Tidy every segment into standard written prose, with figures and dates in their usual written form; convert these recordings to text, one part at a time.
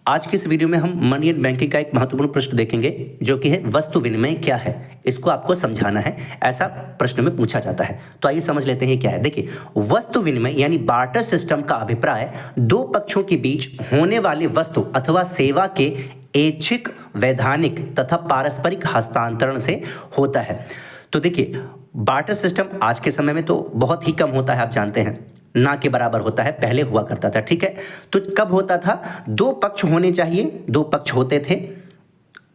आज की इस वीडियो में हम मनी एंड बैंकिंग का एक महत्वपूर्ण प्रश्न देखेंगे जो कि है वस्तु विनिमय क्या है। इसको आपको समझाना है, ऐसा प्रश्न में पूछा जाता है। तो आइए समझ लेते हैं क्या है। देखिए, वस्तु विनिमय यानी बार्टर सिस्टम का अभिप्राय दो पक्षों के बीच होने वाली वस्तु अथवा सेवा के ऐच्छिक, वैधानिक तथा पारस्परिक हस्तांतरण से होता है। तो देखिए, बार्टर सिस्टम आज के समय में तो बहुत ही कम होता है, आप जानते हैं, ना के बराबर होता है, पहले हुआ करता था। ठीक है, तो कब होता था? दो पक्ष होने चाहिए, दो पक्ष होते थे।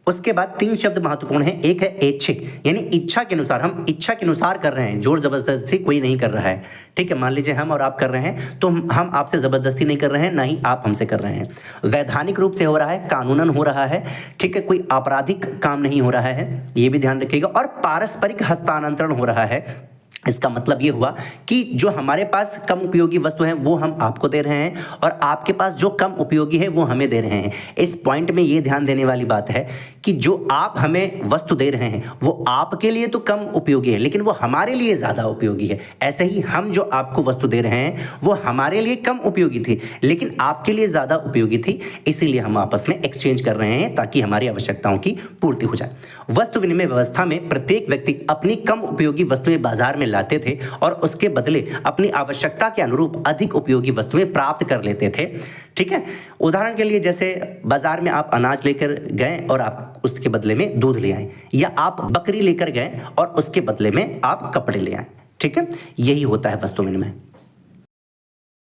उसके बाद तीन शब्द महत्वपूर्ण हैं। एक है ऐच्छिक, यानी इच्छा के अनुसार, हम इच्छा के अनुसार कर रहे हैं, जोर जबरदस्ती कोई नहीं कर रहा है। ठीक है, मान लीजिए हम और आप कर रहे हैं तो हम आपसे जबरदस्ती नहीं कर रहे हैं, ना ही आप हमसे कर रहे हैं। वैधानिक रूप से हो रहा है, कानूनन हो रहा है। ठीक है, कोई आपराधिक काम नहीं हो रहा है, ये भी ध्यान रखिएगा। और पारस्परिक हस्तांतरण हो रहा है। इसका मतलब ये हुआ कि जो हमारे पास कम उपयोगी वस्तु है वो हम आपको दे रहे हैं और आपके पास जो कम उपयोगी है वो हमें दे रहे हैं। इस पॉइंट में ये ध्यान देने वाली बात है कि जो आप हमें वस्तु दे रहे हैं वो आपके लिए तो कम उपयोगी है, लेकिन वो हमारे लिए ज़्यादा उपयोगी है। ऐसे ही हम जो आपको वस्तु दे रहे हैं वो हमारे लिए कम उपयोगी थी, लेकिन आपके लिए ज़्यादा उपयोगी थी। इसीलिए हम आपस में एक्सचेंज कर रहे हैं ताकि हमारी आवश्यकताओं की पूर्ति हो जाए। वस्तु विनिमय व्यवस्था में प्रत्येक व्यक्ति अपनी कम उपयोगी वस्तुएं बाजार में लाते थे और उसके बदले अपनी आवश्यकता के अनुरूप अधिक उपयोगी वस्तुएं प्राप्त कर लेते थे। ठीक है, उदाहरण के लिए जैसे बाजार में आप अनाज लेकर गए और आप उसके बदले में दूध ले आए, या आप बकरी लेकर गए और उसके बदले में आप कपड़े ले आए। ठीक है, यही होता है वस्तु विनिमय।